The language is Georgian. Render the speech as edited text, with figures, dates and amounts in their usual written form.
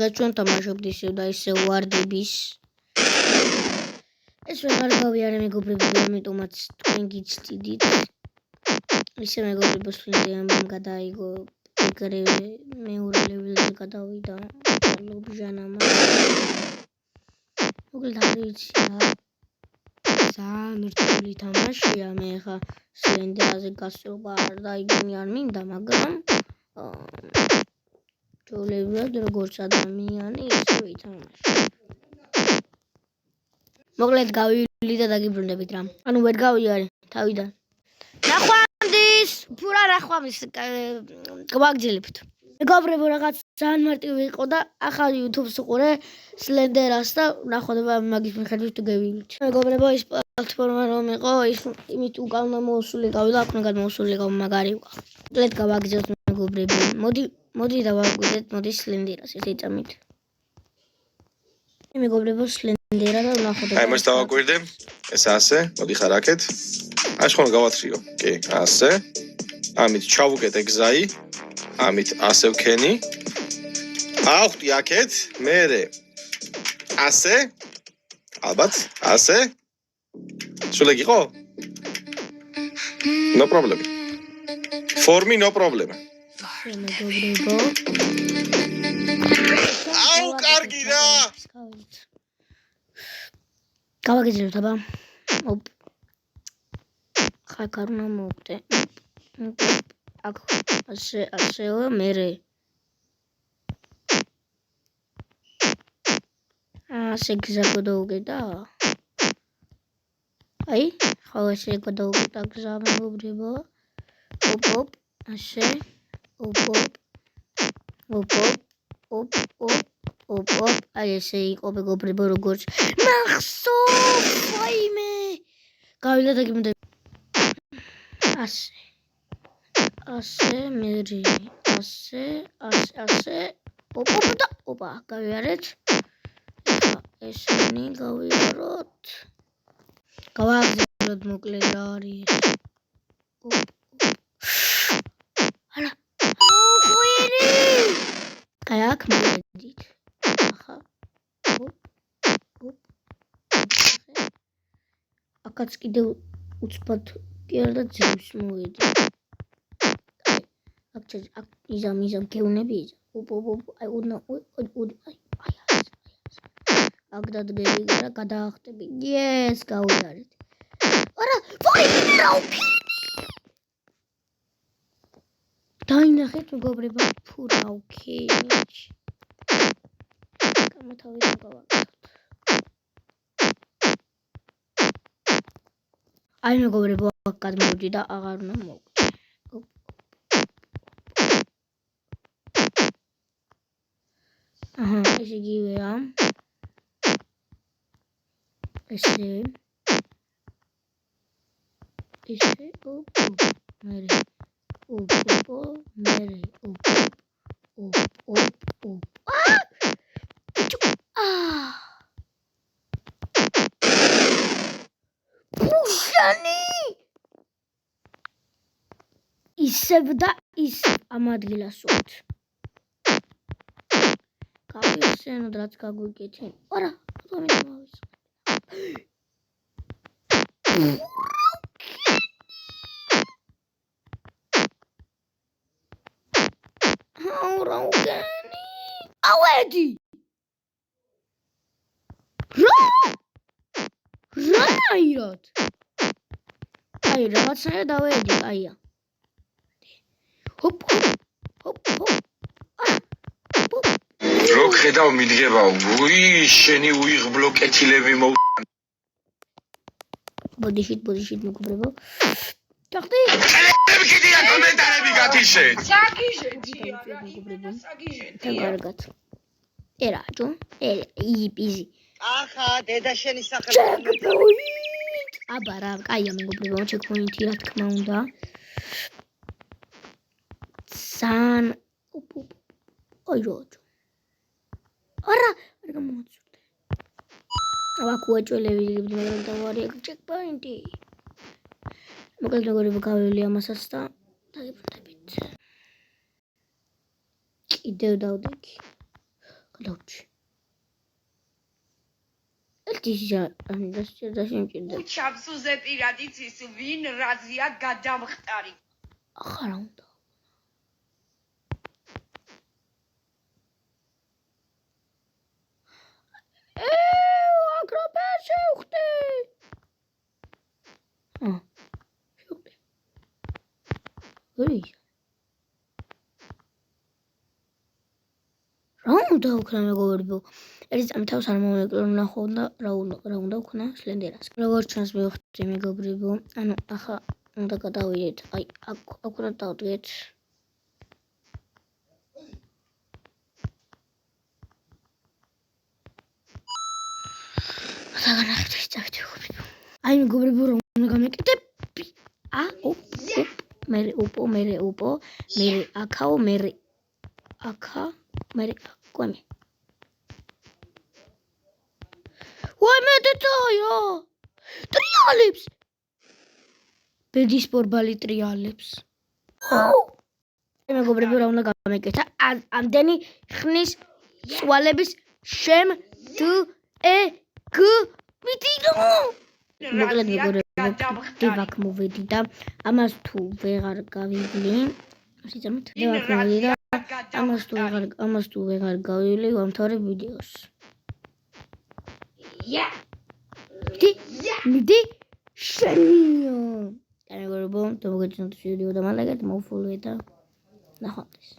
დღეს ჩვენ თამაშობთ ისევ და ისევ ვარდების. ეს ვეღარ გავიარე მეგობრებო, ამიტომაც თქვენ გიცდით. ისე მეგობრებო, სლენდერმა გადაიგო ეგრევე მეორე ლეველზე გადავიდა ლობჟანამა. მოკლედ არ ვიცი რა. ძალიან რთული თამაშია, მე ხა სლენდერაზე გასწრობა არ დაიგონი არ მინდა, მაგრამ ჯოლებად როგორც ადამიანი ისე ვითამაშე. მოკლედ გავივლი და დაგიბრუნდებით რა. ანუ ვერ გავიარე თავიდან. ნახვამდის, ფურა ნახვამდის გვაგძელებთ. მეგობრებო, რაღაც ძალიან მარტივი იყო და ახლა YouTube-ს უყურე სლენდერას და ნახოთ მაგის მიხედვით გევივლით. მეგობრებო, ის პლატფორმა რომ იყო, ის იმით უკან მოუსული გავიდა, აქ უნდა მოუსული გავა მაგარი ვიყავ. მოკლედ გავაგზავნოთ მეგობრებო. მოდი დავაგვიდეთ, მოდი სლენდერას ესე წამით. მეგობრებო, სლენდერა და ნახოთ. აი, მას დავაკვირდე. ეს ასე, მოდი ხარ აქეთ. აი, ხომ გავათრიო. კი, ასე. ამით ჩავუკეთე გზაი. ამით ასე ვქენი. ავხდი აქეთ, მერე ასე. ალბათ, ასე. სულ ეგ იყო? No problem. For me no problem. მეგობრებო. აუ, კარგი რა. გავაგზავნოთ აბა. ხაკ არ უნდა მოვხდე. აქ ასეო მერე. ასე გზა გადავუკეტა. აი, ხო ესე გადავუკეტა გზა მეგობრებო. ოპ, ასე. ოპ. აი ესე იყო მეგობრებო როგორც ნახსოვ, ვაიმე. გავიდა და გიმდა. ასე მერი, ასე. ოპა, გავიარეთ. ესენი გავიაროთ. გავაგზავნოთ მოკლედ რა არის. ალა. ოღირი. აი აქ მოვედით. ახლა. აქაც კიდევ უცბად კი არა და ძევს მოვედი. აქ იზამ გეუნები იზა. აი უნდა აი. აქ დადგები და გადაახტები. Yes, გავიარეთ. არა, ვაიმე რა უკენი. დაინახეთ მეგობრებო, ფურა უკენი. გამოთავით გავაკეთოთ. აი მეგობრებო, აქ გადმოვიდი და აღარ უნდა მოვკვდე. აჰა, ეს იგივეა. ესე მერე პუშანი ისევ და ისევ ამ ადგილას ვართ. გავიხსენოთ რაც გაგვიკეთენ. არა, თუმცა მოვისწრებ. რა უკენი. ავედი. რა აიროთ. აი რაღაცაა დავედი, აია. ჰოპ. რო ხედავ მიდგება, უი, შენი უიღბლო კეთილები მო ბოდიშით მეგობრებო. ჩახტი. გიდია კომენტარები გათიშე. საგიჟეთია რა, საგიჟეთია. კარგად. ერაჯო, იზი. ახა, დედა შენი სახელმწიფო. აბა რა, კაია მეგობრებო, ჩეკპოინტი რა თქმა უნდა. სან. ой როჯო. არა, არ გამოვაცურდე. აქ უეჭველები მაგრამ დავარი აქ ჩეკპოინტი. მოკლედ მეგობრებო, გავივლი ამასაც და დაგიბრუნდებით. კიდევ დავდექი. გადავჭი. ერთი და შემჭირდა. უჩავს უზე პირად იცის ვინ რაზია გადამხტარი. ახლა რა უნდა? აკროპე შევხვდი. შევხვდი. ვერის? რა უნდა ვქნა მეგობრებო? ერთი წამი თავს არ მომეკლო ნახო და რა უნდა ვქნა სლენდერას. როგორც ჩანს მივხვდი მეგობრებო, ანუ ახლა უნდა გადავიდეთ. აი, აქ უნდა დავდგეთ. საგანახეთ ის წავით მეგობრებო. აი მეგობრებო, რა უნდა გამეკეთებ? მერე ოპო, მერე აქაო, მერე აქა, მერე ყომი. ვაი მე დეტაია. ტრიალებს. ბედის პორბალი ტრიალებს. მეგობრებო, რა უნდა გამეკეთა? ამდენი ხნის სვალების მიტინო. მოკლედ მეგობრებო, დევაკ მოვედი და ამას თუ ვეღარ გავივლი, სიძამით დევაკ მოვედი და ამას თუ ვეღარ გავივლი, ვამთავრებ ვიდეოს. მიდი შენიო. მეგობრებო, თუ მოგეწონათ ვიდეო და მალაგეთ მოვfollow და ნახვამდის.